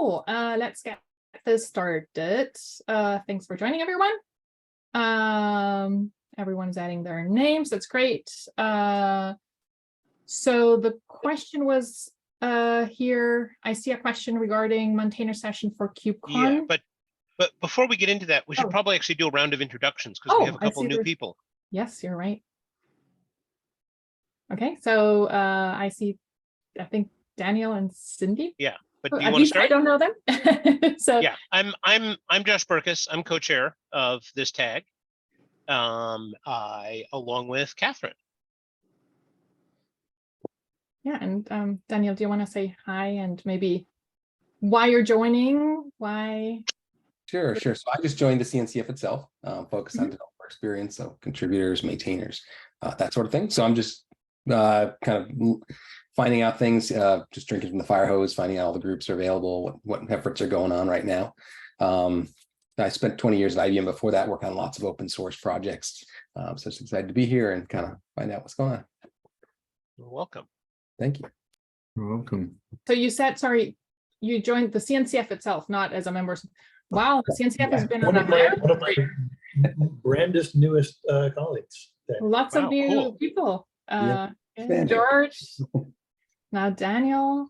cool. Let's get this started. Thanks for joining, everyone. Everyone's adding their names. That's great. So the question was here. I see a question regarding maintainer session for KubeCon. Yeah, but before we get into that, we should probably actually do a round of introductions because we have a couple new people. Yes, you're right. Okay, so I think Daniel and Cindy. Yeah, but do you want to start? I don't know them. So yeah, I'm Josh Berkus. I'm co-chair of this tag. I along with Catherine. Yeah, and Daniel, do you want to say hi and maybe why you're joining? Why? Sure. So I just joined the CNCF itself, focused on developer experience, so contributors, maintainers, that sort of thing. So I'm just kind of finding out things, just drinking from the fire hose, finding out all the groups are available, what efforts are going on right now. I spent 20 years at IBM before that, working on lots of open source projects. So just excited to be here and kind of find out what's going on. You're welcome. Thank you. You're welcome. So you said, sorry, you joined the CNCF itself, not as a member. Wow, the CNCF has been on a hire. One of my brandest, newest colleagues. Lots of new people. George, now Daniel.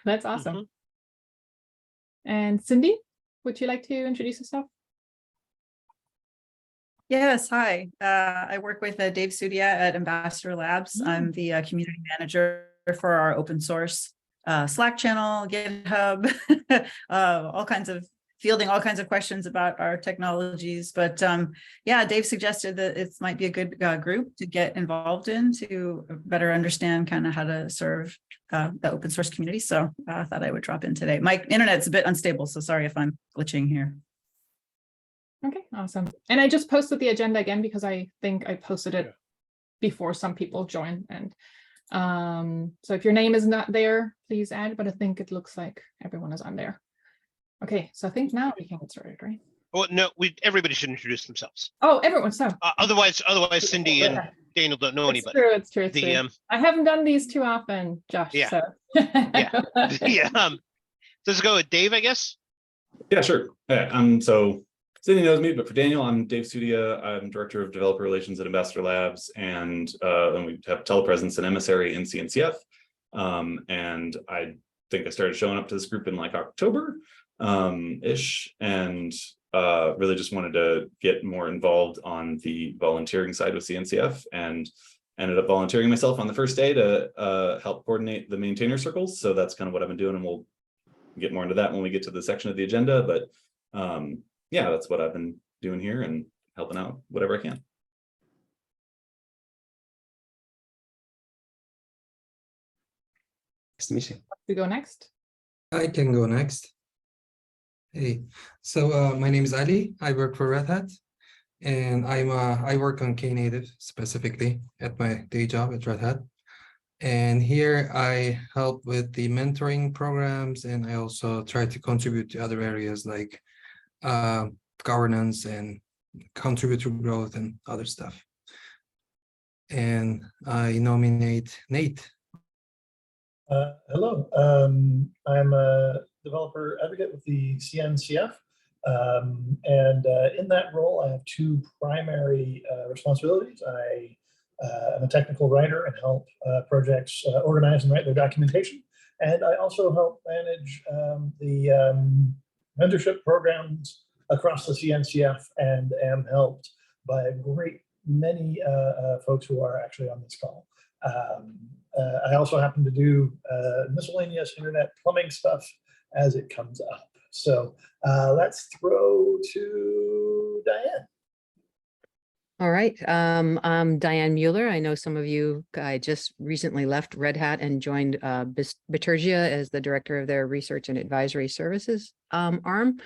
That's awesome. And Cindy, would you like to introduce yourself? Yes, hi. I work with Dave Sudia at Ambassador Labs. I'm the community manager for our open source Slack channel, GitHub, fielding all kinds of questions about our technologies. But yeah, Dave suggested that it might be a good group to get involved in to better understand kind of how to serve the open source community. So I thought I would drop in today. My internet's a bit unstable, so sorry if I'm glitching here. Okay, awesome. And I just posted the agenda again because I think I posted it before some people joined. And so if your name is not there, please add, but I think it looks like everyone is on there. Okay, so I think now we can get started, right? Well, no, everybody should introduce themselves. Oh, everyone, so. Otherwise Cindy and Daniel don't know anybody. It's true. I haven't done these too often, Josh. Yeah. So. Yeah. Let's go with Dave, I guess. Yeah, sure. So Cindy knows me, but for Daniel, I'm Dave Sudia. I'm Director of Developer Relations at Ambassador Labs, and we have telepresence and emissary in CNCF. And I think I started showing up to this group in like October ish, and really just wanted to get more involved on the volunteering side with CNCF, and ended up volunteering myself on the first day to help coordinate the maintainer circles. So that's kind of what I've been doing, and we'll get more into that when we get to the section of the agenda. But yeah, that's what I've been doing here and helping out whatever I can. Nice to meet you. We go next. I can go next. Hey, so my name is Ali. I work for Red Hat, and I work on Knative specifically at my day job at Red Hat. And here I help with the mentoring programs, and I also try to contribute to other areas like governance and contributor growth and other stuff. And I nominate Nate. Hello, I'm a developer advocate with the CNCF, and in that role I have two primary responsibilities. I am a technical writer and help projects organize and write their documentation, and I also help manage the mentorship programs across the CNCF, and am helped by a great many folks who are actually on this call. I also happen to do miscellaneous internet plumbing stuff as it comes up. So let's throw to Diane. All right, I'm Diane Mueller. I know some of you, I just recently left Red Hat and joined Bitergia as the director of their research and advisory services arm,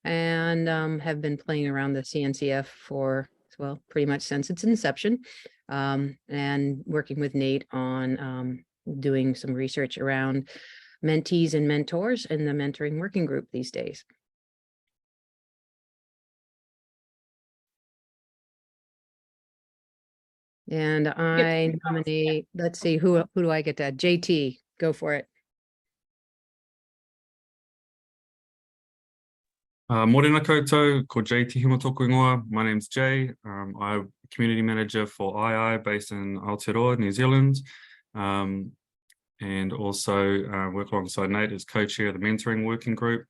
and have been playing around the CNCF for, well, pretty much since its inception, and working with Nate on doing some research around mentees and mentors in the mentoring working group these days. And I nominate, let's see, who do I get to? JT, go for it. Morena koutou, ko Jay Tihimotoko ingoa. My name's Jay. I'm community manager for II based in Aotearoa, New Zealand. And also work alongside Nate as co-chair of the mentoring working group.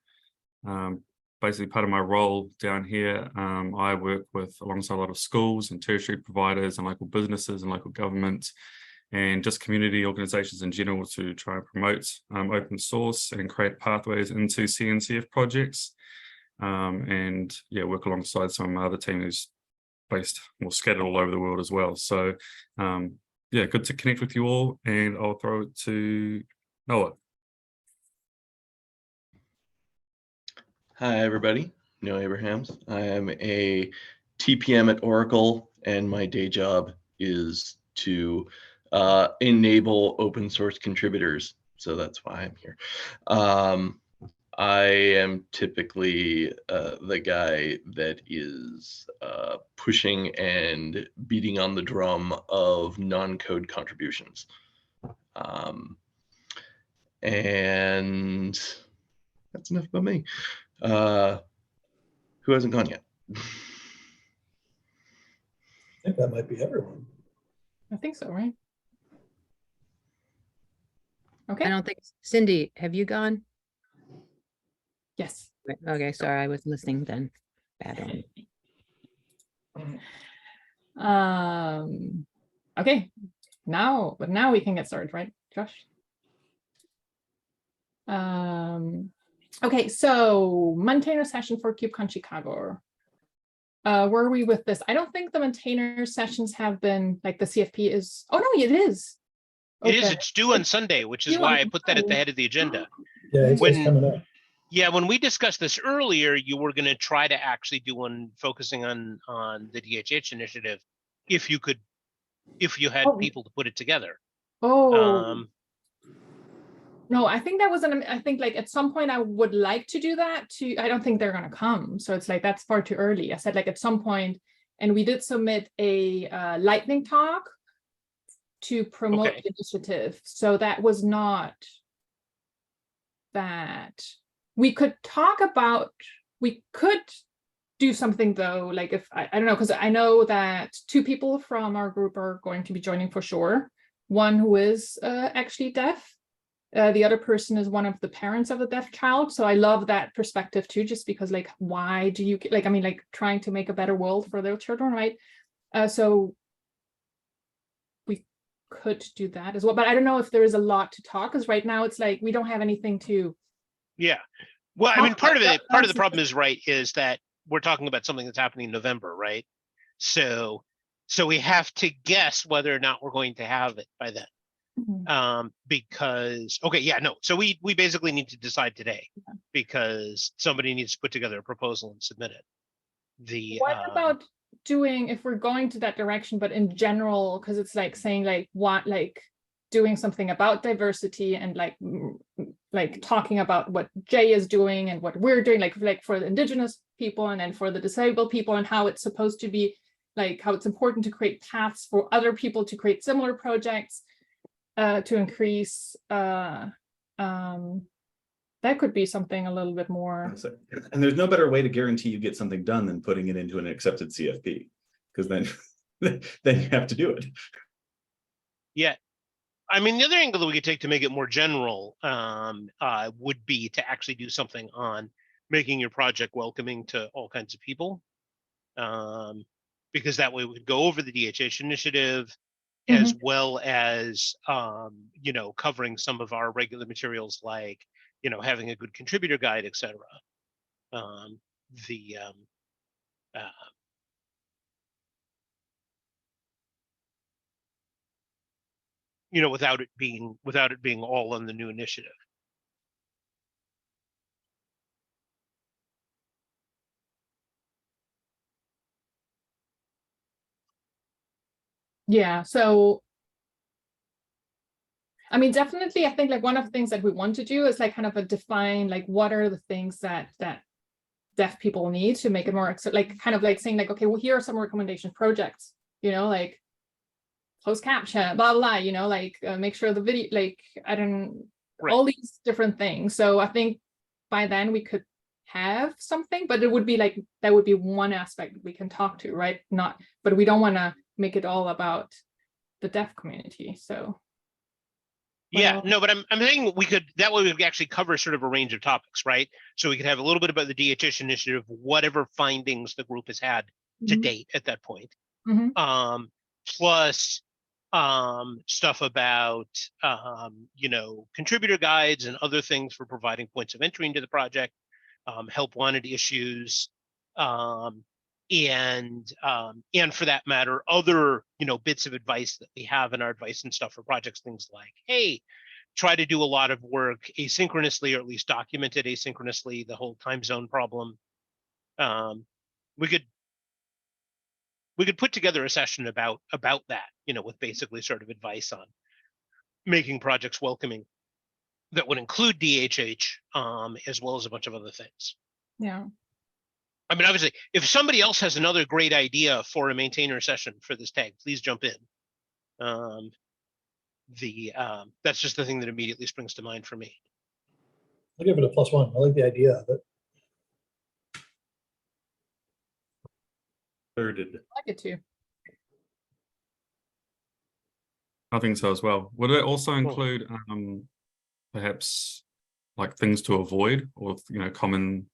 Basically part of my role down here, I work with alongside a lot of schools and tertiary providers and local businesses and local government and just community organizations in general to try and promote open source and create pathways into CNCF projects. And yeah, work alongside some of my other team who's based or scattered all over the world as well. So yeah, good to connect with you all, and I'll throw it to Noah. Hi, everybody. Noah Abrahams. I am a TPM at Oracle, and my day job is to enable open source contributors. So that's why I'm here. I am typically the guy that is pushing and beating on the drum of non-code contributions. And that's enough about me. Who hasn't gone yet? I think that might be everyone. I think so, right? Okay. I don't think, Cindy, have you gone? Yes. Okay, sorry, I was listening then. Bad one. Okay, now we can get started, right, Josh? Okay, so maintainer session for KubeCon Chicago. Where are we with this? I don't think the maintainer sessions have been, like, the CFP is, oh no, it is. It is, Okay. it's due on Sunday, which is Due why on I put that at the Sunday. head of the agenda. Yeah, it's coming up. Yeah, when we discussed this earlier, you were going to try to actually do one focusing on the DHH initiative, if you had people to put it together. Oh. No, I think that was I think like at some point I would like to do that too. I don't think they're gonna come. So it's like, that's far too early. I said like at some point, and we did submit a lightning talk to promote Okay. the initiative. So that was not that. We could talk about, we could do something though, like if, I don't know, because I know that 2 people from our group are going to be joining for sure. One who is actually deaf. The other person is one of the parents of a deaf child. So I love that perspective too, just because like, why do you, like, I mean, like trying to make a better world for their children, right? So we could do that as well, but I don't know if there is a lot to talk, because right now it's like, we don't have anything to. Yeah. Well, I mean, part of the That's- problem is, right, is that we're talking about something that's happening in November, right? So we have to guess whether or not we're going to have it by then. Because, okay, yeah, no. So we basically need to decide today, because somebody needs to put together a proposal and submit it. What about doing, if we're going to that direction, but in general, because it's like saying like what, like doing something about diversity and like talking about what Jay is doing and what we're doing, like for the Indigenous people and then for the disabled people, and how it's supposed to be, like how it's important to create paths for other people to create similar projects, to increase, that could be something a little bit more. And there's no better way to guarantee you get something done than putting it into an accepted CFP, because then then you have to do it. Yeah. I mean, the other angle that we could take to make it more general would be to actually do something on making your project welcoming to all kinds of people. Because that way we could go over the DHH initiative, as well as, you know, covering some of our regular materials, like, you know, having a good contributor guide, et cetera. You know, without it being all on the new initiative. Yeah, so I mean, definitely, I think like one of the things that we want to do is like kind of define like what are the things that deaf people need to make it more like kind of like saying like, okay, well, here are some recommendation projects, you know, like closed caption, blah, blah, blah, you know, like make sure the video, like, I don't, all these different things. So I think by then we could have something, but it would be like, that would be one aspect we can talk to, right? Not, but we don't want to make it all about the deaf community, so. Yeah, Well- no, but I'm thinking we could, that way we could actually cover sort of a range of topics, right? So we could have a little bit about the DHH initiative, whatever findings the group has had to Mhm. date at that point. Mhm. Plus stuff about you know, contributor guides and other things for providing points of entry into the project, help wanted issues, and for that matter, other, you know, bits of advice that we have in our advice and stuff for projects, things like, hey, try to do a lot of work asynchronously, or at least document it asynchronously, the whole time zone problem. We could put together a session about that, you know, with basically sort of advice on making projects welcoming that would include DHH, as well as a bunch of other things. Yeah. I mean, obviously, if somebody else has another great idea for a maintainer session for this tag, please jump in. That's just the thing that immediately springs to mind for me. I'll give it a +1. I like the idea of it. Thirded. I like it too. I think so as well. Would it also include perhaps like things to avoid, or you know, common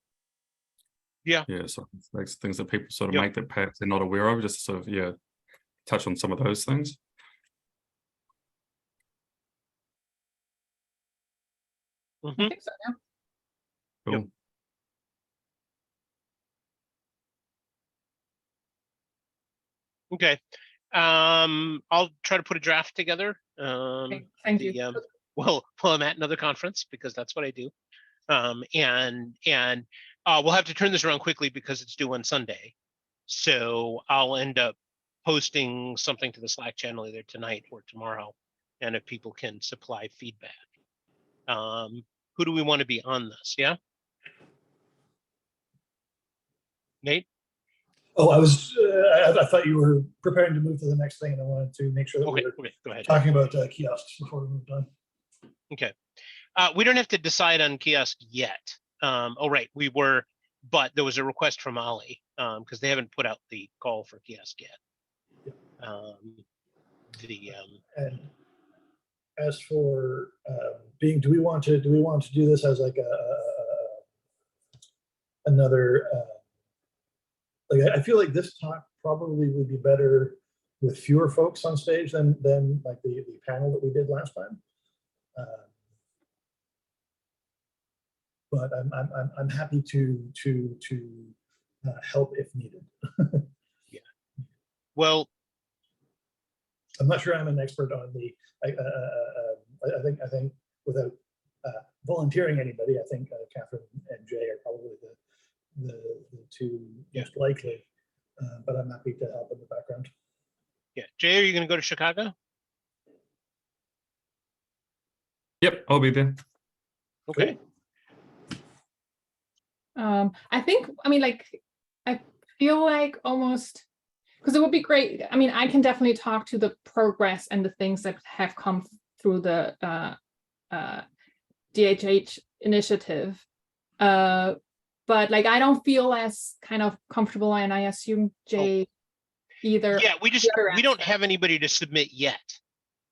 Yeah. so like things that people sort of Yep. make that perhaps they're not aware of, just to sort of touch on some of those things. I Mhm. think so, yeah. Cool. Yep. Okay. I'll try to put a draft together. Okay, thank you. Well, I'm at another conference, because that's what I do. And we'll have to turn this around quickly because it's due on Sunday. So I'll end up posting something to the Slack channel either tonight or tomorrow. And if people can supply feedback. Who do we want to be on this? Yeah? Nate? Oh, I thought you were preparing to move to the next thing, and I wanted to make sure that we Okay, were go ahead. talking about kiosks before we moved on. Okay. We don't have to decide on kiosk yet. Oh, right, we were, but there was a request from Ollie, because they haven't put out the call for kiosk yet. And as for do we want to do this as like another like, I feel like this talk probably would be better with fewer folks on stage than like the panel that we did last time. But I'm happy to help if needed. Yeah. Well, I'm not sure I'm an expert on the. I think without volunteering anybody, I think Catherine and Jay are probably the two most likely. But I'm happy to help in the background. yeah. Jay, are you going to go to Chicago? Yep, I'll be there. Okay. I think, I mean, like, I feel like almost, because it would be great. I mean, I can definitely talk to the progress and the things that have come through the DHH initiative. But like, I don't feel as kind of comfortable, and I assume Jay either. Yeah, we don't have anybody to submit yet.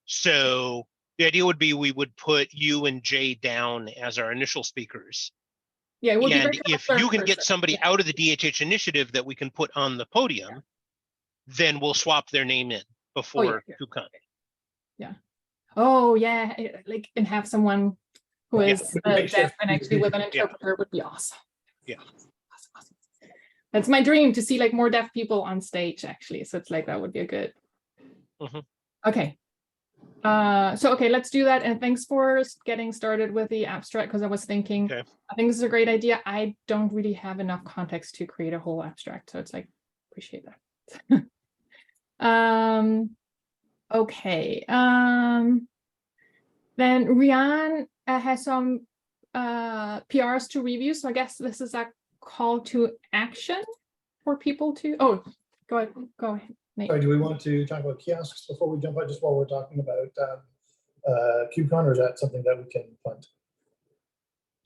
So the idea would be we would put you and Jay down as our initial speakers. Yeah, it would be And great to have if a third you can get person. somebody Yeah. out of the DHH initiative that we can put on the podium, then we'll swap their name in before yeah. KubeCon. Oh yeah, like, and have someone who Yeah. is Makes deaf sense. and actually with an Yeah. interpreter would be awesome. Yeah. Awesome. That's my dream, to see like more deaf people on stage, actually. So it's like, that would be a good. Mhm. Okay. So okay, let's do that. And thanks for getting started with the abstract, because I was thinking, Okay. I think this is a great idea. I don't really have enough context to create a whole abstract, so it's like, appreciate that. Okay. Then Rian has some PRs to review, so I guess this is a call to action for people to. Oh, go ahead, Nate. Sorry, do we want to talk about kiosks before we jump out, just while we're talking about KubeCon, or is that something that we can punt?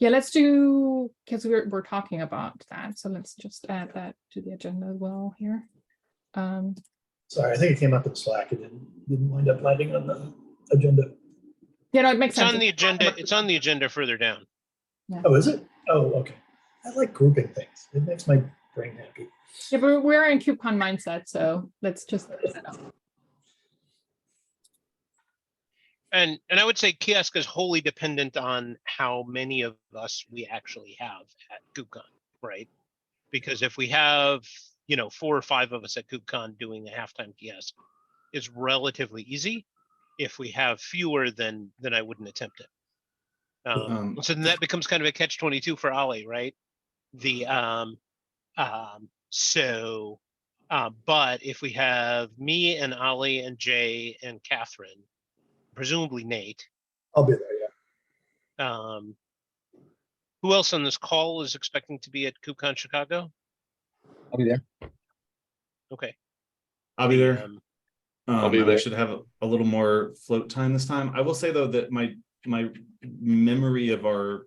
Yeah, let's do, because we're talking about that. So let's just add that to the agenda as well here. Sorry, I think it came up in Slack. It didn't wind up landing on the agenda. Yeah, no, it makes It's sense. on the agenda. It's on the agenda further down. Oh, is it? Oh, okay. I like grouping things. It makes my brain happy. Yeah, but we're in KubeCon mindset, so let's just set it up. And I would say kiosk is wholly dependent on how many of us we actually have at KubeCon, right? Because if we have, 4 or 5 of us at KubeCon doing a halftime kiosk, is relatively easy. If we have fewer, then I wouldn't attempt it. So then that becomes kind of a catch-22 for Ollie, right? But if we have me and Ollie and Jay and Catherine, presumably Nate, I'll be there, yeah. who else on this call is expecting to be at KubeCon Chicago? I'll be there. Okay. I'll be there. I'll be And I there. should have a little more float time this time. I will say though that my memory of our,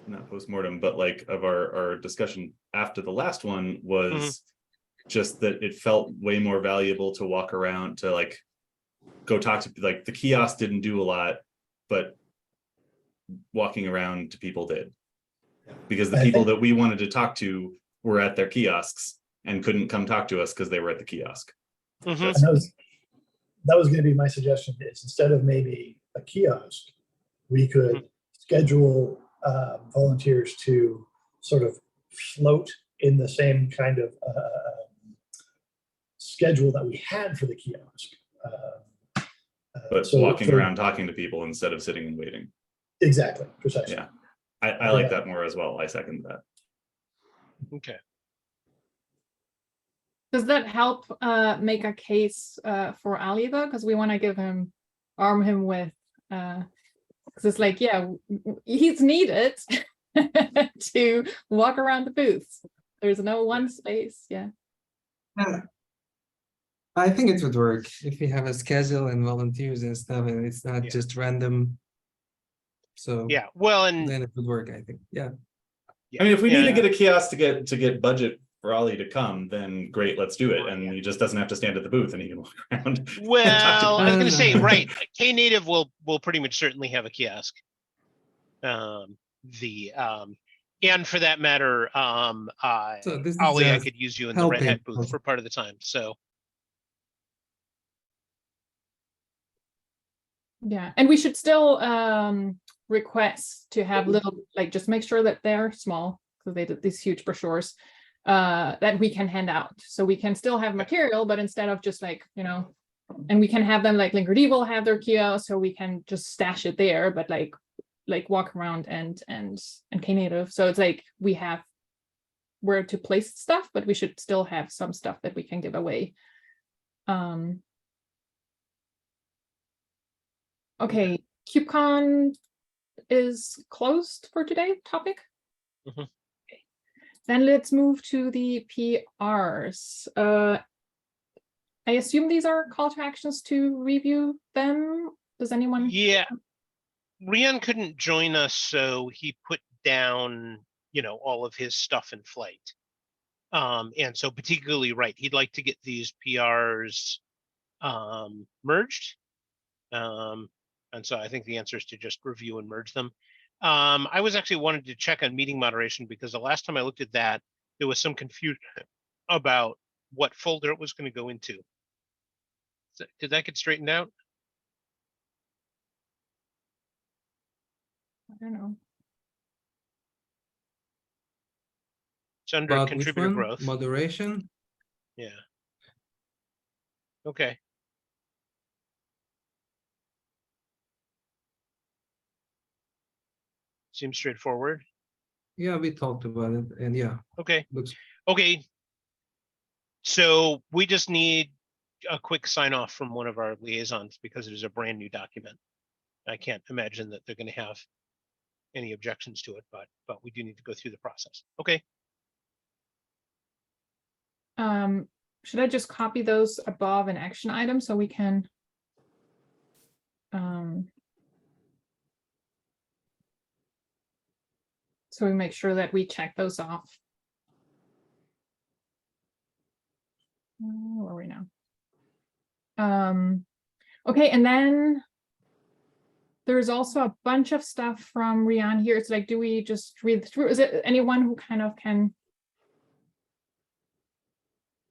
not postmortem, but like of our discussion after the last one was just that it felt way more valuable to walk around, to like go talk to, like, the kiosk didn't do a lot, but walking around to people did, because the I people think- that we wanted to talk to were at their kiosks and couldn't come talk to us because they were at the kiosk. Mhm. And that was going to be my suggestion, is instead of maybe a kiosk, we could schedule volunteers to sort of float in the same kind of schedule that we had for the kiosk. But So walking for- around talking to people instead of sitting and waiting. Exactly, precisely. Yeah. I like that more as well. I second that. Okay. Does that help make a case for Ali though? Because we want to arm him with, because it's like, yeah, he's needed to walk around the booths. There's no one space, yeah. I think it would work if we have a schedule and volunteers and stuff, and it's not Yeah. just random. So Yeah. Well, and then it would work, I think. Yeah. yeah, I mean, if we need to and- get a kiosk to get budget for Ollie to come, then great, let's do it. And he just doesn't have to stand at the booth and he can walk around. Well, I was going to say, No. right, Knative will pretty much certainly have a kiosk. And for that matter, So this is Ollie, I just could use you in the Red helping Hat booth us. for part of the time. So Yeah, and we should still request to have little, like, just make sure that they're small, because they did these huge brochures that we can hand out. So we can still have material, but instead of just like, and we can have them like Linkerd Evil have their kiosk, so we can just stash it there, but like walk around and Knative. So it's like we have where to place stuff, but we should still have some stuff that we can give away. Okay, KubeCon is closed for today, topic. Mhm. Okay. Then let's move to the PRs. I assume these are call to actions to review them. Does anyone? yeah, Rian couldn't join us, so he put down, all of his stuff in flight. And so particularly, right, he'd like to get these PRs merged. And so I think the answer is to just review and merge them. I was actually wanted to check on meeting moderation, because the last time I looked at that, there was some confusion about what folder it was going to go into. Did that get straightened out? I don't know. It's under About which contributor one? growth. Moderation. Yeah. Okay. Seems straightforward. Yeah, we talked about it, and yeah, Okay. looks Okay. So we just need a quick sign off from one of our liaisons, because it is a brand new document. I can't imagine that they're going to have any objections to it, but we do need to go through the process. Okay. Should I just copy those above an action item so we can? So we make sure that we check those off. Where are we now? Okay, and then there's also a bunch of stuff from Rian here. It's like, do we just read through? Is it anyone who kind of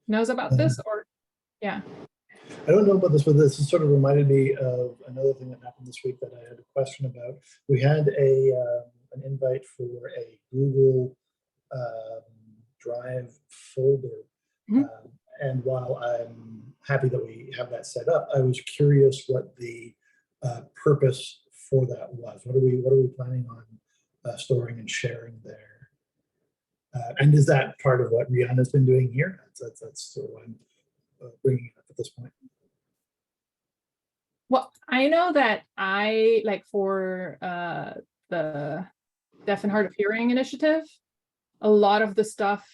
knows about this, or yeah? I don't know about this, but this has sort of reminded me of another thing that happened this week that I had a question about. We had an invite for a Google Drive folder. Mhm. And while I'm happy that we have that set up, I was curious what the purpose for that was. What are we planning on storing and sharing there? And is that part of what Rihanna's been doing here? That's sort of what I'm bringing it up at this point. Well, I know that I like for the Deaf and Hard of Hearing initiative, a lot of the stuff,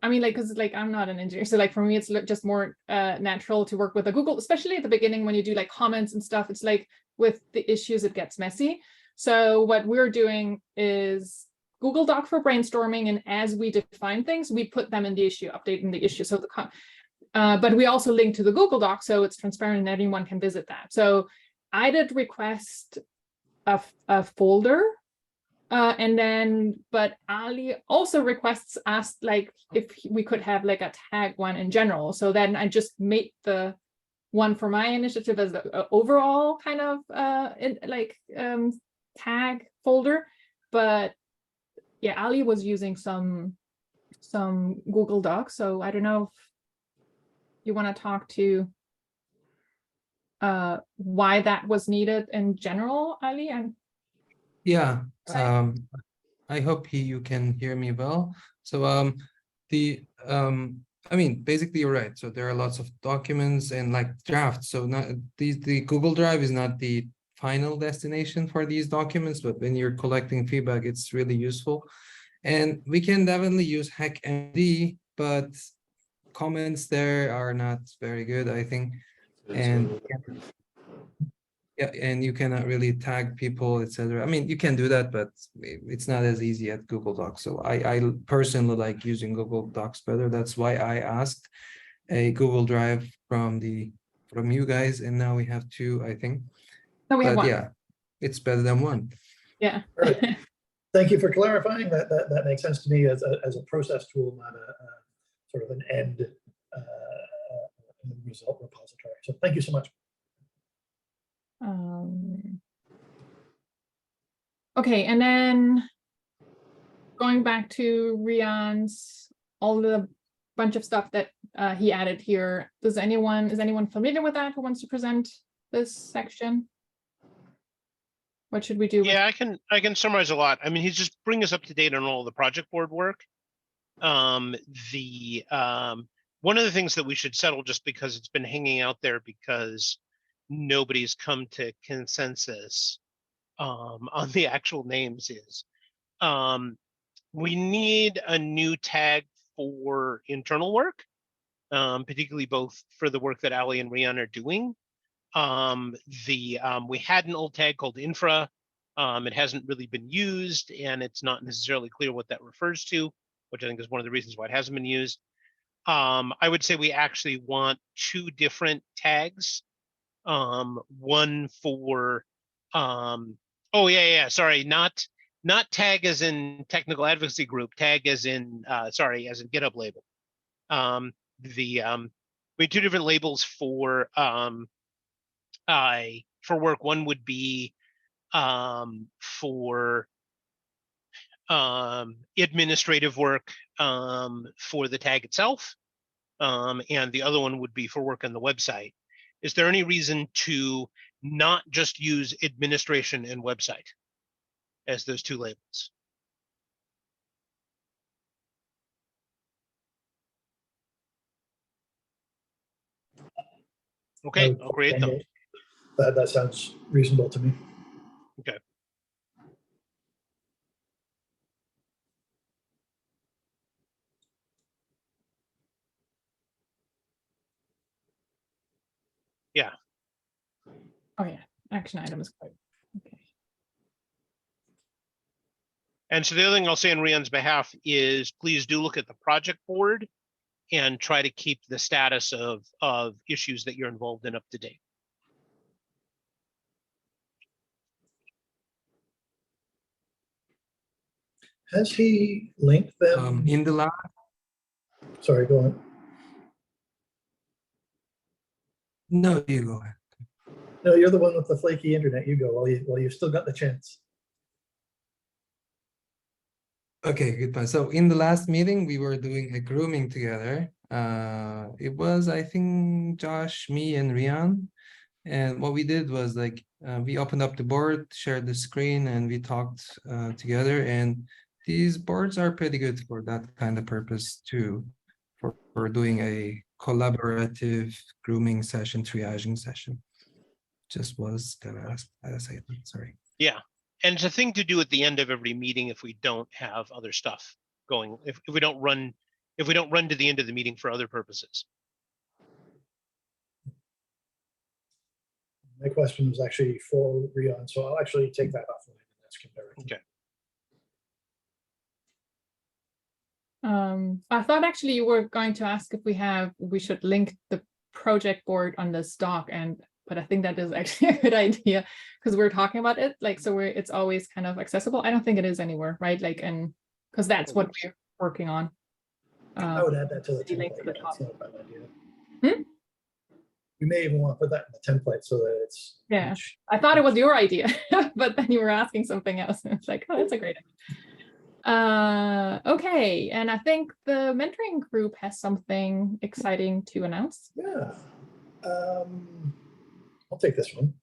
I mean, like, because like I'm not an engineer, so like for me, it's just more natural to work with a Google, especially at the beginning when you do like comments and stuff. It's like with the issues, it gets messy. So what we're doing is Google Doc for brainstorming, and as we define things, we put them in the issue, updating the issue. So but we also link to the Google Doc, so it's transparent and anyone can visit that. So I did request a folder. And then, but Ali also requests us like if we could have like a tag one in general. So then I just made the one for my initiative as the overall kind of tag folder. But yeah, Ali was using some Google Docs. So I don't know if you want to talk to why that was needed in general, Ali. And Yeah, Sorry. I hope you can hear me well. So I mean, basically you're right. So there are lots of documents and like drafts. So not the Google Drive is not the final destination for these documents, but when you're collecting feedback, it's really useful. And we can definitely use HackMD, but comments there are not very good, I think. And yeah, and you cannot really tag people, etc. I mean, you can do that, but it's not as easy at Google Docs. So I personally like using Google Docs better. That's why I asked a Google Drive from you guys, and now we have two, I think. no, we have But one. yeah, it's better than one. Yeah. Right. Thank you for clarifying. That makes sense to me as a process tool, not a sort of an end result repository. So thank you so much. Okay, and then going back to Rian's, all the bunch of stuff that he added here. Is anyone familiar with that who wants to present this section? What should we do? Yeah, I can summarize a lot. I mean, he's just bring us up to date on all the project board work. One of the things that we should settle, just because it's been hanging out there because nobody's come to consensus on the actual names, is we need a new tag for internal work, particularly both for the work that Ali and Rian are doing. We had an old tag called infra. It hasn't really been used, and it's not necessarily clear what that refers to, which I think is one of the reasons why it hasn't been used. I would say we actually want two different tags. One for sorry, not tag as in technical advocacy group, tag as in as in GitHub label. We have two different labels for work. One would be for administrative work for the tag itself, and the other one would be for work on the website. Is there any reason to not just use administration and website as those two labels? Okay, I'll create them. That sounds reasonable to me. Okay. Yeah. Oh yeah, action item is quite okay. And so the other thing I'll say on Rhiann's behalf is please do look at the project board and try to keep the status of issues that you're involved in up to date. Has he linked them? In the last, Sorry, go on. no, you go ahead. No, you're the one with the flaky internet. You go while you've still got the chance. Okay, good point. So in the last meeting, we were doing a grooming together. It was, I think, Josh, me, and Rhiann. And what we did was like we opened up the board, shared the screen, and we talked together. And these boards are pretty good for that kind of purpose too, for doing a collaborative grooming session, triaging session. Just was gonna say that, sorry. Yeah. And it's a thing to do at the end of every meeting if we don't have other stuff going, if we don't run to the end of the meeting for other purposes. My question was actually for Rhiann, so I'll actually take that offline and ask him directly. Okay. I thought actually you were going to ask if we should link the project board on this doc, but I think that is actually a good idea because we're talking about it, like, so it's always kind of accessible. I don't think it is anywhere, right? Like, and because that's what we're working on. I would add that to the link to the template. top. That's not a bad idea. We may even want to put that in the template so that it's. Yeah. I thought it was your idea, but then you were asking something else. And it's like, oh, that's a great idea. Okay, and I think the mentoring group has something exciting to announce. Yeah. I'll take this one.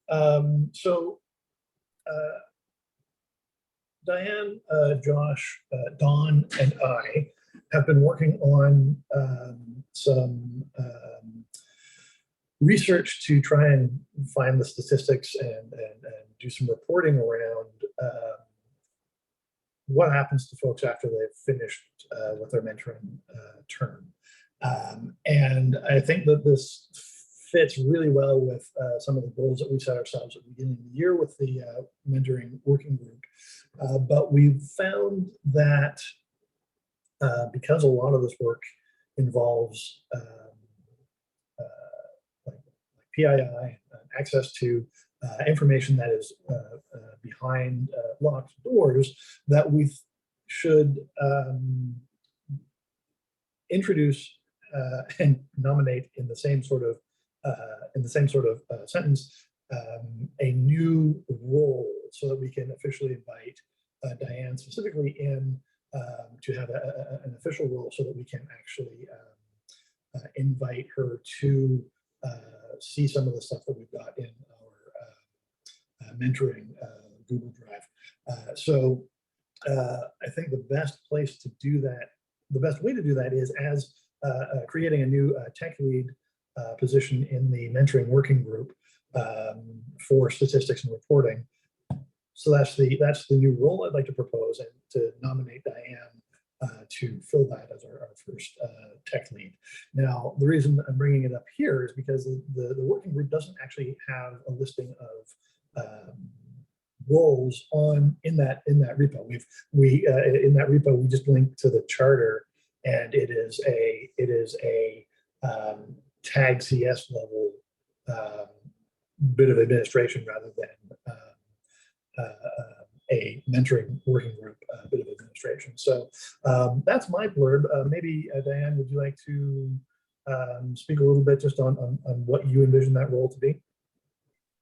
Diane, Josh, Dawn, and I have been working on some research to try and find the statistics and do some reporting around what happens to folks after they've finished with their mentoring term. And I think that this fits really well with some of the goals that we set ourselves at the beginning of the year with the mentoring working group. But we've found that because a lot of this work involves like PII, access to information that is behind locked doors, that we should introduce and nominate in the same sort of sentence a new role so that we can officially invite Diane specifically in to have an official role so that we can actually invite her to see some of the stuff that we've got in our mentoring Google Drive. So I think the best place to do that, the best way to do that is as creating a new tech lead position in the mentoring working group for statistics and reporting. So that's the new role I'd like to propose, and to nominate Diane to fill that as our first tech lead. Now, the reason I'm bringing it up here is because the working group doesn't actually have a listing of roles in that repo. In that repo we just linked to the charter, and it is a tag CS level bit of administration rather than a mentoring working group bit of administration. So that's my blurb. Maybe Diane, would you like to speak a little bit just on what you envision that role to be?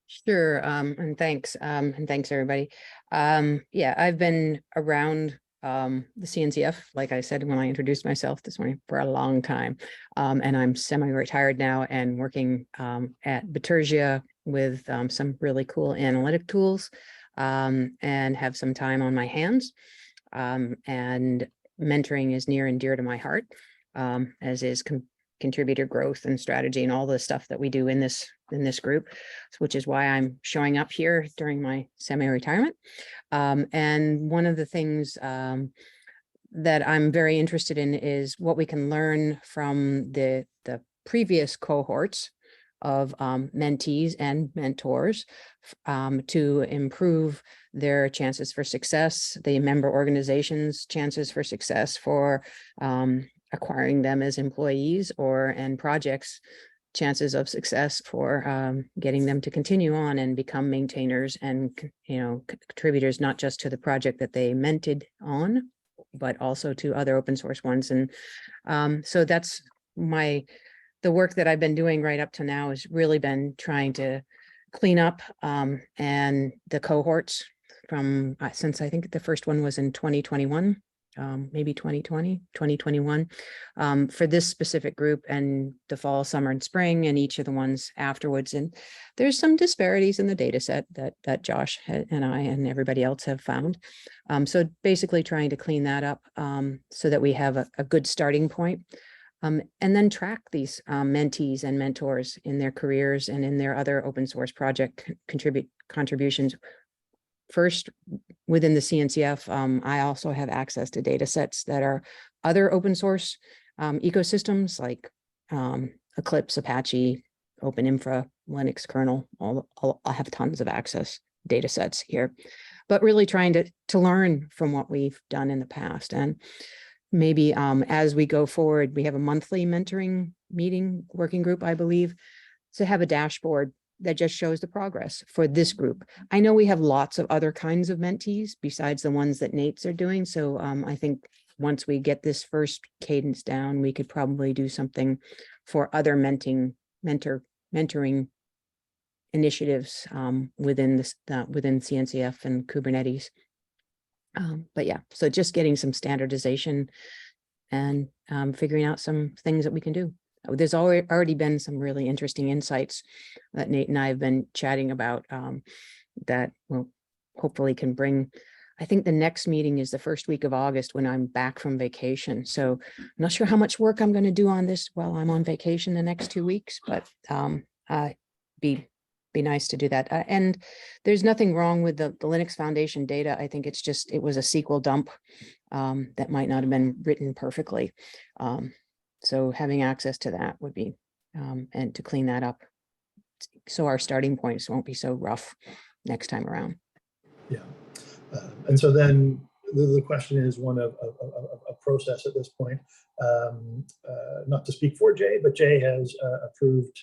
Sure, and thanks everybody. Yeah, I've been around the CNCF, like I said when I introduced myself this morning, for a long time, and I'm semi-retired now and working at Bitergia with some really cool analytic tools, and have some time on my hands, and mentoring is near and dear to my heart, as is contributor growth and strategy and all the stuff that we do in this group, which is why I'm showing up here during my semi-retirement. And one of the things that I'm very interested in is what we can learn from the previous cohorts of mentees and mentors to improve their chances for success, the member organizations' chances for success for acquiring them as employees and projects chances of success for getting them to continue on and become maintainers and contributors, not just to the project that they mentored on, but also to other open source ones. And so that's the work that I've been doing right up to now has really been trying to clean up and the cohorts from since I think the first one was in 2021, maybe 2021 for this specific group, and the fall, summer, and spring, and each of the ones afterwards. And there's some disparities in the data set that Josh and I and everybody else have found. So basically trying to clean that up so that we have a good starting point. And then track these mentees and mentors in their careers and in their other open source project contributions. First, within the CNCF, I also have access to data sets that are other open source ecosystems like Eclipse, Apache, OpenInfra, Linux kernel. I have tons of access data sets here, but really trying to learn from what we've done in the past. And maybe as we go forward, we have a monthly mentoring meeting working group, I believe, to have a dashboard that just shows the progress for this group. I know we have lots of other kinds of mentees besides the ones that Nate's are doing. So I think once we get this first cadence down, we could probably do something for other mentoring initiatives within this within CNCF and Kubernetes. But yeah, so just getting some standardization and figuring out some things that we can do. There's already been some really interesting insights that Nate and I have been chatting about that will hopefully can bring. I think the next meeting is the first week of August when I'm back from vacation. So I'm not sure how much work I'm going to do on this while I'm on vacation the next 2 weeks, but be nice to do that. And there's nothing wrong with the Linux Foundation data. I think it was a SQL dump that might not have been written perfectly. So having access to that would be, and to clean that up, so our starting points won't be so rough next time around. Yeah, and so then the question is one of process at this point. Not to speak for Jay, but Jay has approved.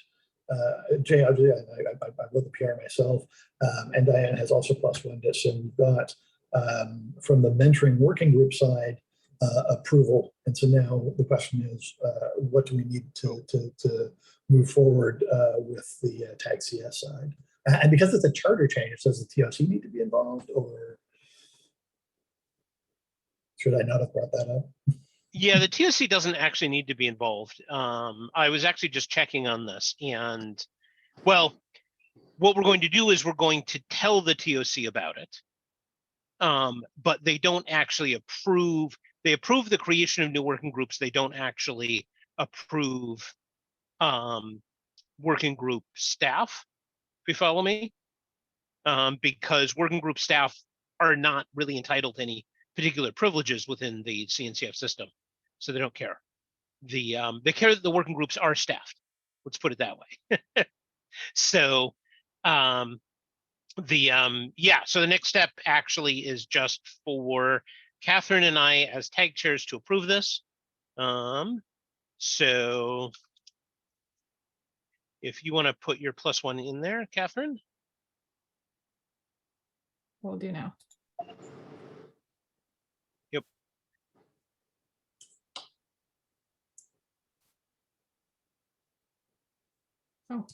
Jay, I wrote the PR myself, and Diane has also +1'd it. So we've got from the mentoring working group side approval, and so now the question is, what do we need to move forward with the Tag CS side? And because it's a charter change, does the TOC need to be involved, or should I not have brought that up? Yeah, the TOC doesn't actually need to be involved. I was actually just checking on this, and well, what we're going to do is we're going to tell the TOC about it, but they don't actually approve. They approve the creation of new working groups. They don't actually approve working group staff, if you follow me, because working group staff are not really entitled to any particular privileges within the CNCF system, so they don't care. They care that the working groups are staffed. Let's put it that way. So yeah, so the next step actually is just for Catherine and I as tag chairs to approve this. So if you want to put your +1 in there, Catherine. We'll do now. Yep. Oh,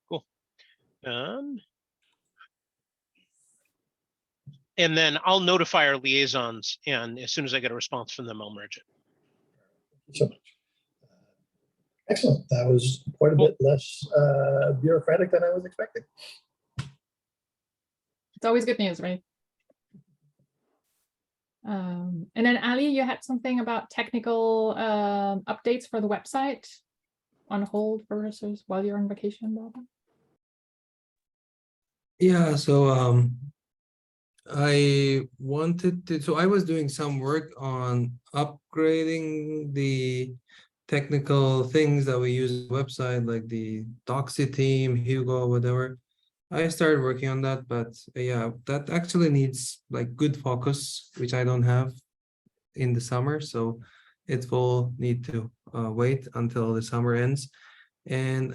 cool. And then I'll notify our liaisons, and as soon as I get a response from them, I'll merge it. Thank you so much. Excellent. That was quite a bit less bureaucratic than I was expecting. it's always good news, right? And then Ali, you had something about technical updates for the website on hold versus while you're on vacation, Bob? Yeah, so I wanted to, so I was doing some work on upgrading the technical things that we use on the website, like the Doxy theme, Hugo, whatever. I started working on that, but yeah, that actually needs like good focus, which I don't have in the summer. So it will need to wait until the summer ends. And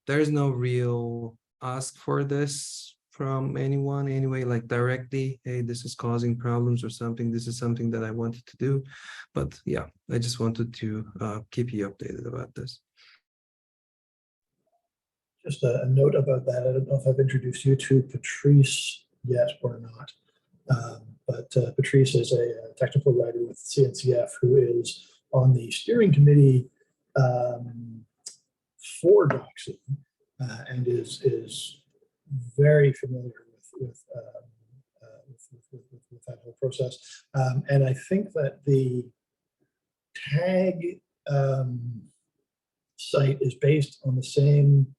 there's no real ask for this from anyone anyway, like directly, hey, this is causing problems or something. This is something that I wanted to do. But yeah, I just wanted to keep you updated about this. Just a note about that. I don't know if I've introduced you to Patrice yet or not. But Patrice is a technical writer with CNCF who is on the steering committee for Doxy and is very familiar with that whole process. And I think that the tag site is based on the same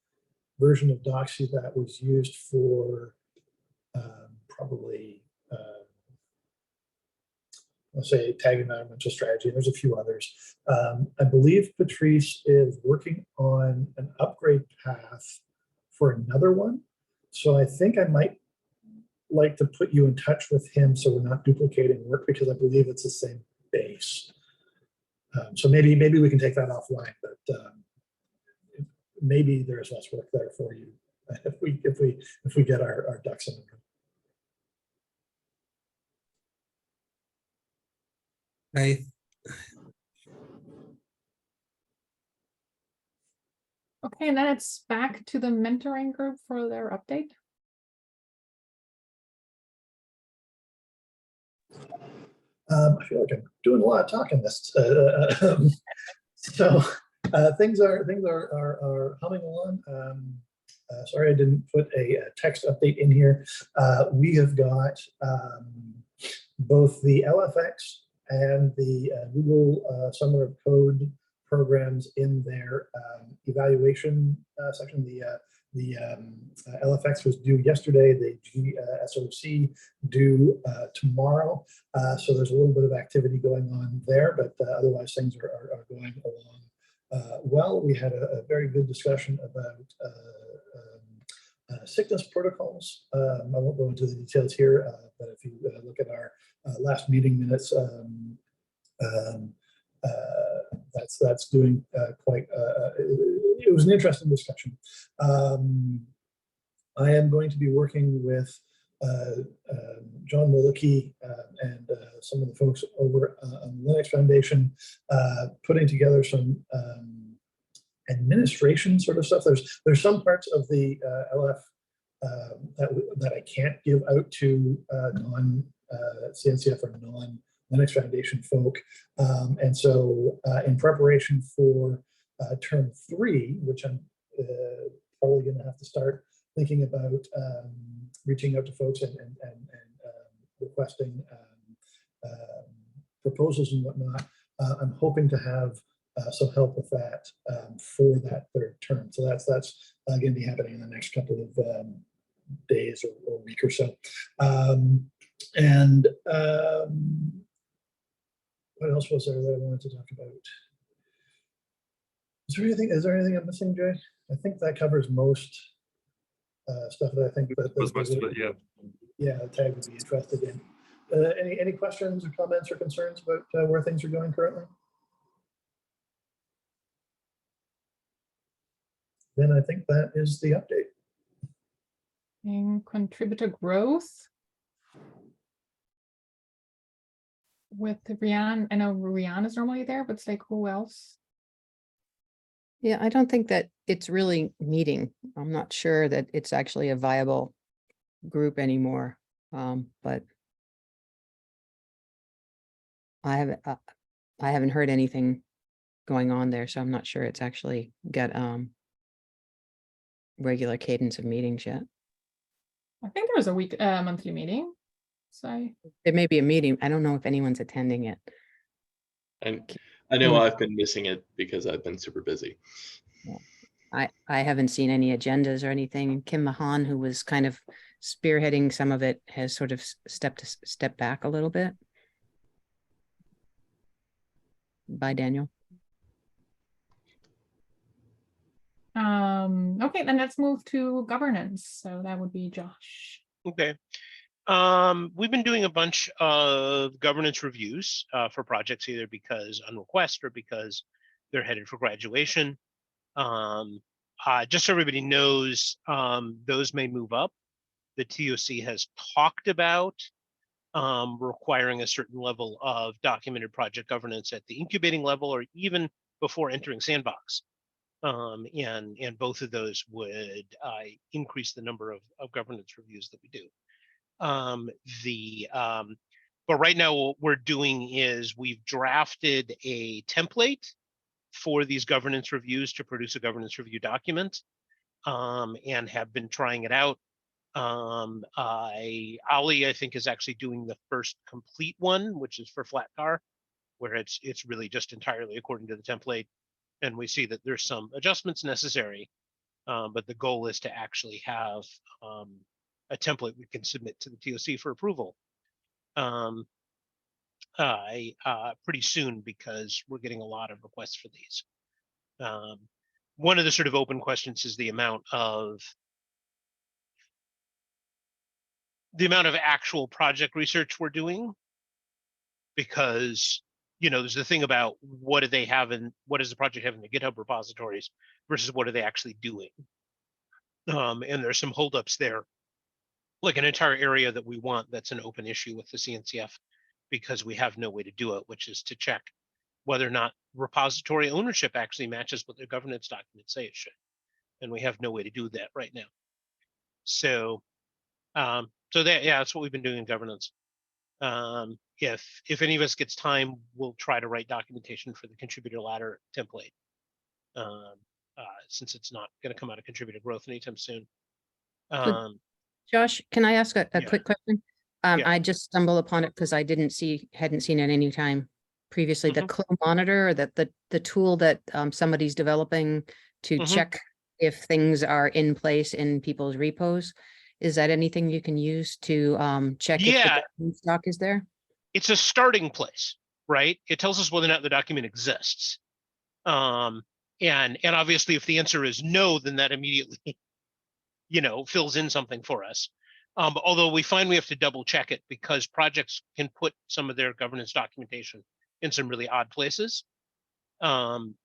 version of Doxy that was used for probably let's say tag environmental strategy, and there's a few others. I believe Patrice is working on an upgrade path for another one. So I think I might like to put you in touch with him so we're not duplicating work, because I believe it's the same base. So maybe we can take that offline, but maybe there's less work there for you if we get our ducks in a row. Okay, and then it's back to the mentoring group for their update. I feel like I'm doing a lot of talking this. So things are humming along. Sorry, I didn't put a text update in here. We have got both the LFX and the Google Summer of Code programs in their evaluation section. The LFX was due yesterday, the GSOC due tomorrow. So there's a little bit of activity going on there, but otherwise things are going along well. We had a very good discussion about sickness protocols. I won't go into the details here, but if you look at our last meeting minutes, that's doing quite, it was an interesting discussion. I am going to be working with John Molicky and some of the folks over on the Linux Foundation, putting together some administration sort of stuff. There's some parts of the LF that I can't give out to non-CNCF or non-Linux Foundation folk. And so in preparation for term 3, which I'm probably going to have to start thinking about reaching out to folks and requesting proposals and whatnot, I'm hoping to have some help with that for that 3rd term. So that's going to be happening in the next couple of days or week or so. What else was there that I wanted to talk about? Is there anything I'm missing, Jay? I think that covers most stuff that I think that was most of it, yeah. Yeah, Tag would be interested in. Any questions or comments or concerns about where things are going currently? Then I think that is the update. And contributor growth with Rian. I know Rian is normally there, but it's like, who else? Yeah, I don't think that it's really meeting. I'm not sure that it's actually a viable group anymore. But I haven't heard anything going on there, so I'm not sure it's actually got regular cadence of meetings yet. I think there was a monthly meeting. So There may be a meeting. I don't know if anyone's attending it. And I know I've been missing it because I've been super busy. I haven't seen any agendas or anything. Kim Mahan, who was kind of spearheading some of it, has sort of stepped back a little bit. Bye, Daniel. Okay, then let's move to governance. So that would be Josh. Okay. We've been doing a bunch of governance reviews for projects, either because on request or because they're headed for graduation. Just so everybody knows, those may move up. The TOC has talked about requiring a certain level of documented project governance at the incubating level or even before entering Sandbox. And both of those would increase the number of governance reviews that we do. But right now what we're doing is we've drafted a template for these governance reviews to produce a governance review document, and have been trying it out. Ali, I think, is actually doing the first complete one, which is for Flatcar, where it's really just entirely according to the template. And we see that there's some adjustments necessary, but the goal is to actually have a template we can submit to the TOC for approval pretty soon, because we're getting a lot of requests for these. One of the sort of open questions is the amount of actual project research we're doing, because there's the thing about what do they have and what does the project have in the GitHub repositories versus what are they actually doing. And there's some holdups there, like an entire area that we want that's an open issue with the CNCF, because we have no way to do it, which is to check whether or not repository ownership actually matches what their governance documents say it should. And we have no way to do that right now. So that's what we've been doing in governance. If any of us gets time, we'll try to write documentation for the contributor ladder template, since it's not going to come out of contributor growth anytime soon. Josh, can I ask a Yeah. quick question? Yeah. I just stumbled upon it because I hadn't seen it any time previously. The Mhm. Clo Monitor, or the tool that somebody's developing to Mhm. check if things are in place in people's repos. Is that anything you can use to check if Yeah. the governance doc is there? It's a starting place, right? It tells us whether or not the document exists. And obviously if the answer is no, then that immediately, fills in something for us. Although we find we have to double check it, because projects can put some of their governance documentation in some really odd places. And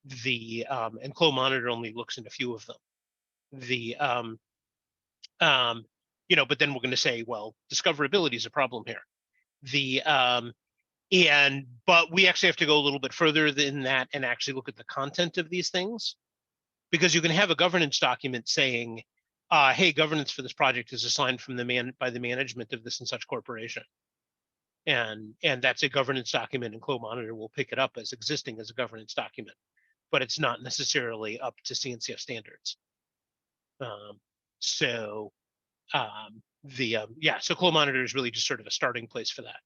Clo Monitor only looks in a few of them. But then we're going to say, well, discoverability is a problem here. But we actually have to go a little bit further than that and actually look at the content of these things, because you can have a governance document saying, hey, governance for this project is assigned by the management of this and such corporation. And that's a governance document, and Clo Monitor will pick it up as existing as a governance document, but it's not necessarily up to CNCF standards. So Clo Monitor is really just sort of a starting place for that.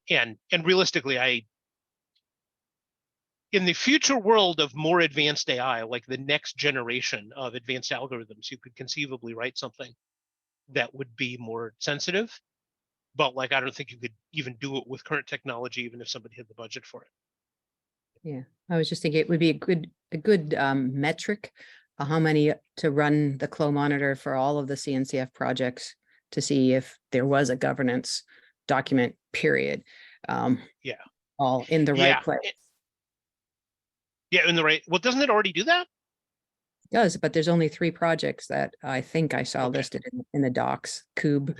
And realistically, in the future world of more advanced AI, like the next generation of advanced algorithms, you could conceivably write something that would be more sensitive. But I don't think you could even do it with current technology, even if somebody had the budget for it. Yeah, I was just thinking it would be a good metric, how many to run the Clo Monitor for all of the CNCF projects to see if there was a governance document, period. All in the right place. In the right. Well, doesn't it already do that? It does, but there's only 3 projects that I think I saw listed in the docs: Cube,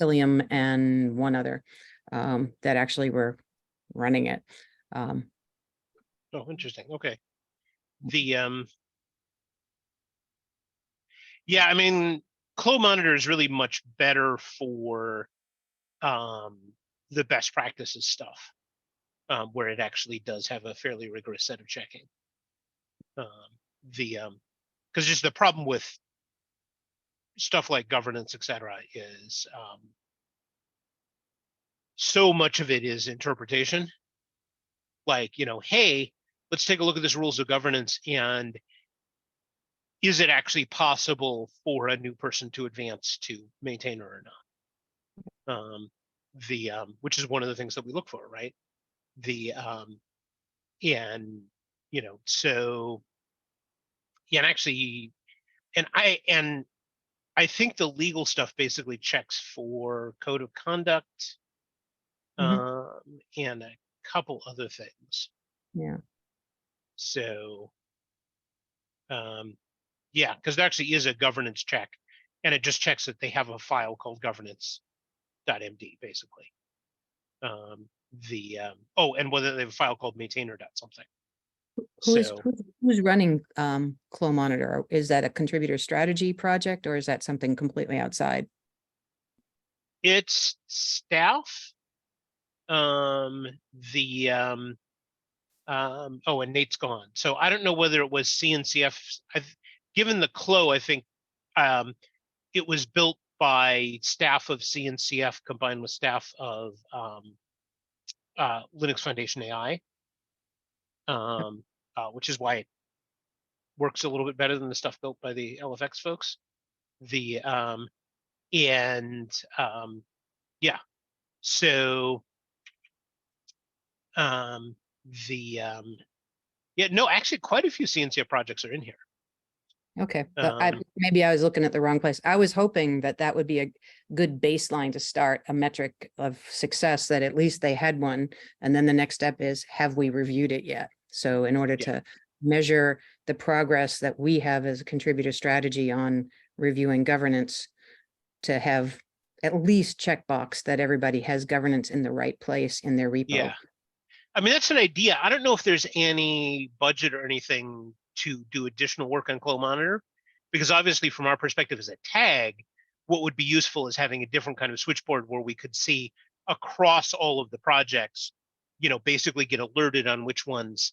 Cilium, and one other that actually were running it. Oh, interesting. Okay. I mean, Clo Monitor is really much better for the best practices stuff, where it actually does have a fairly rigorous set of checking. Because just the problem with stuff like governance, etc., is so much of it is interpretation. Hey, let's take a look at this rules of governance, and is it actually possible for a new person to advance to maintainer or not? Which is one of the things that we look for, right? So yeah, and actually, and I think the legal stuff basically checks for code of conduct, and a couple other things. Yeah. So, yeah, because there actually is a governance check, and it just checks that they have a file called governance.md, basically. Oh, and whether they have a file called maintainer.something. So Who's running Clo Monitor? Is that a contributor strategy project, or is that something completely outside? it's staff. Oh, and Nate's gone. So I don't know whether it was CNCF. Given the Clo, I think it was built by staff of CNCF combined with staff of Linux Foundation AI, which is why it works a little bit better than the stuff built by the LFX folks. Yeah, so yeah, no, actually quite a few CNCF projects are in here. Okay, maybe I was looking at the wrong place. I was hoping that that would be a good baseline to start, a metric of success, that at least they had one. And then the next step is, have we reviewed it yet? So in order to measure the progress that we have as a contributor strategy on reviewing governance, to have at least checkbox that everybody has governance in the right place in their repo. Yeah, I mean, that's an idea. I don't know if there's any budget or anything to do additional work on Clo Monitor, because obviously from our perspective as a tag, what would be useful is having a different kind of switchboard where we could see across all of the projects, you know, basically get alerted on which ones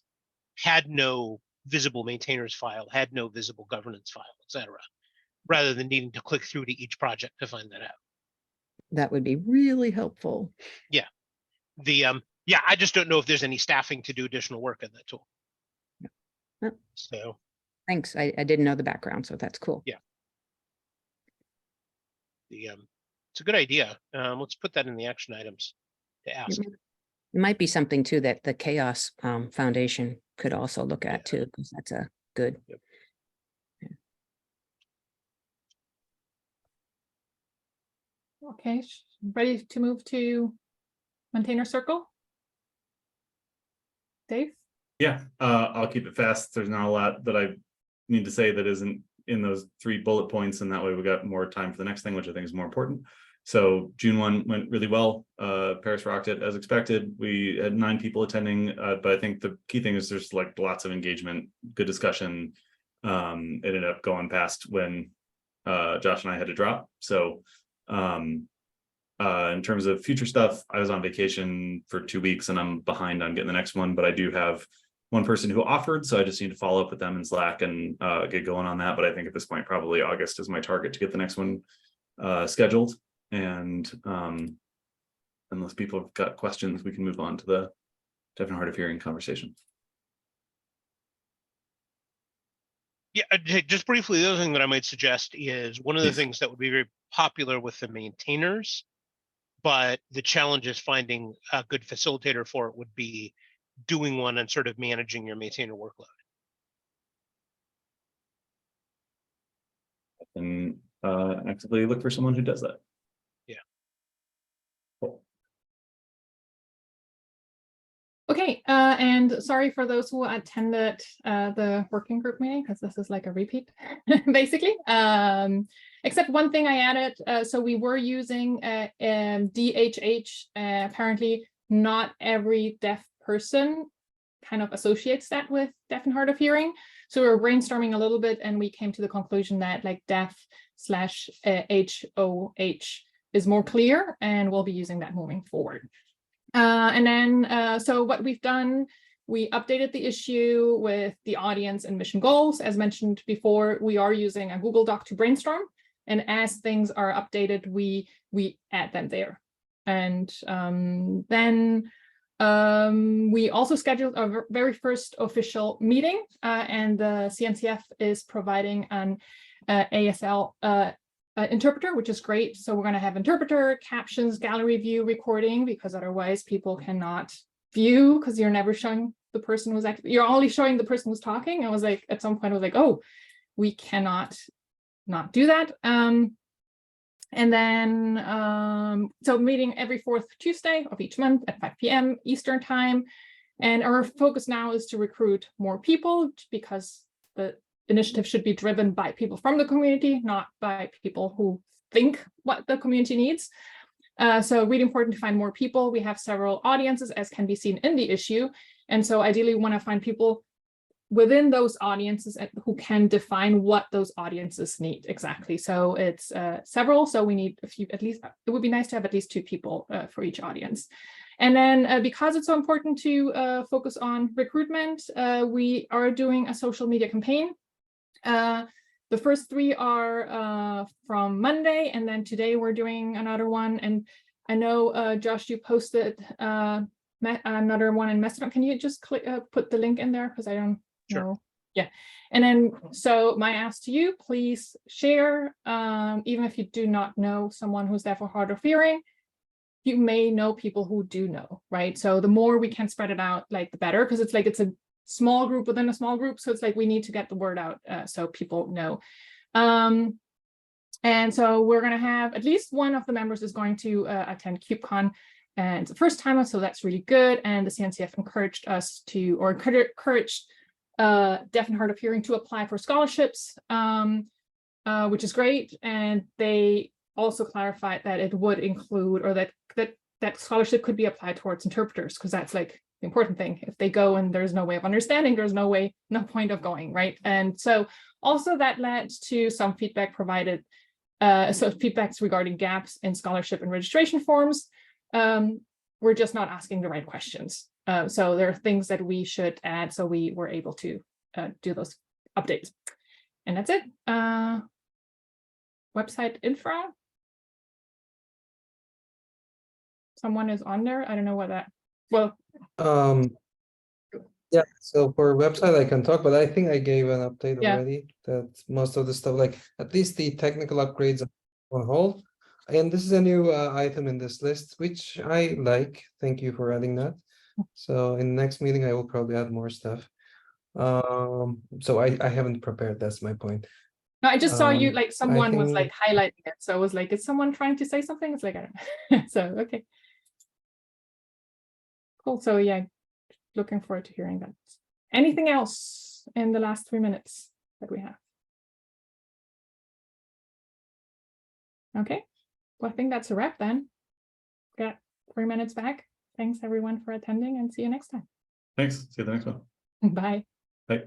had no visible maintainers file, had no visible governance file, etc., rather than needing to click through to each project to find that out. That would be really helpful. Yeah. Yeah, I just don't know if there's any staffing to do additional work in that tool. Yeah. So thanks. I didn't know the background, so that's cool. Yeah. It's a good idea. Let's put that in the action items to ask. It might be something too that the Chaos Foundation could also look at too, because that's a good. Yep. Okay, ready to move to Maintainer Circle? Dave? Yeah, I'll keep it fast. There's not a lot that I need to say that isn't in those 3 bullet points, and that way we got more time for the next thing, which I think is more important. So June 1 went really well. Paris rocked it as expected. We had 9 people attending, but I think the key thing is there's like lots of engagement, good discussion. It ended up going past when Josh and I had to drop. So in terms of future stuff, I was on vacation for 2 weeks and I'm behind on getting the next one, but I do have one person who offered, so I just need to follow up with them in Slack and get going on that. But I think at this point, probably August is my target to get the next one scheduled. And unless people have got questions, we can move on to the deaf and hard of hearing conversation. Yeah, just briefly, the other thing that I might suggest is one of the things that would be very popular with the maintainers, but the challenge is finding a good facilitator for it, would be doing one and sort of managing your maintainer workload. And actively look for someone who does that. Yeah. Cool. Okay, and sorry for those who attended the working group meeting, because this is like a repeat, basically. Except one thing I added, so we were using DHH. Apparently, not every deaf person kind of associates that with deaf and hard of hearing. So we were brainstorming a little bit, and we came to the conclusion that like deaf/HOH is more clear, and we'll be using that moving forward. And then, so what we've done, we updated the issue with the audience and mission goals. As mentioned before, we are using a Google Doc to brainstorm. And as things are updated, we add them there. And then we also scheduled our very first official meeting, and the CNCF is providing an ASL interpreter, which is great. So we're going to have interpreter, captions, gallery view, recording, because otherwise people cannot view, because you're never showing the person who's actually, you're only showing the person who's talking. I was like, at some point I was like, oh, we cannot not do that. And then, so meeting every 4th Tuesday of each month at 5 p.m. Eastern time. And our focus now is to recruit more people, because the initiative should be driven by people from the community, not by people who think what the community needs. So really important to find more people. We have several audiences, as can be seen in the issue. And so ideally we want to find people within those audiences who can define what those audiences need exactly. So it's several, so we need a few, at least, it would be nice to have at least 2 people for each audience. And then because it's so important to focus on recruitment, we are doing a social media campaign. The first 3 are from Monday, and then today we're doing another one. And I know, Josh, you posted another one in Mastodon. Can you just put the link in there? Because I don't know. Yeah. And then, so my ask to you, please share, even if you do not know someone who's deaf or hard of hearing, you may know people who do know, right? So the more we can spread it out, like the better, because it's a small group within a small group. So it's like we need to get the word out so people know. And so we're going to have at least one of the members is going to attend KubeCon, and it's the first time, so that's really good. And the CNCF encouraged us to, or encouraged deaf and hard of hearing to apply for scholarships, which is great. And they also clarified that it would include, or that scholarship could be applied towards interpreters, because that's like the important thing. If they go and there's no way of understanding, there's no point of going, right? And so also that led to some feedback provided, so feedbacks regarding gaps in scholarship and registration forms. We're just not asking the right questions. So there are things that we should add, so we were able to do those updates. And that's it. Website info. Someone is on there. I don't know what that, well. Yeah, so for website I can talk, but I think I gave an update Yeah. already, that most of the stuff, like at least the technical upgrades are on hold. And this is a new item in this list, which I like. Thank you for adding that. So in the next meeting, I will probably add more stuff. So I haven't prepared, that's my point. No, I just saw you, like I someone was think- like highlighting it. So I was like, is someone trying to say something? It's like, I don't know. So, okay. Cool. So yeah, looking forward to hearing that. Anything else in the last 3 minutes that we have? Okay. Well, I think that's a wrap then. Got 3 minutes back. Thanks everyone for attending, and see you next time. Thanks. See you the next one. Bye. Bye.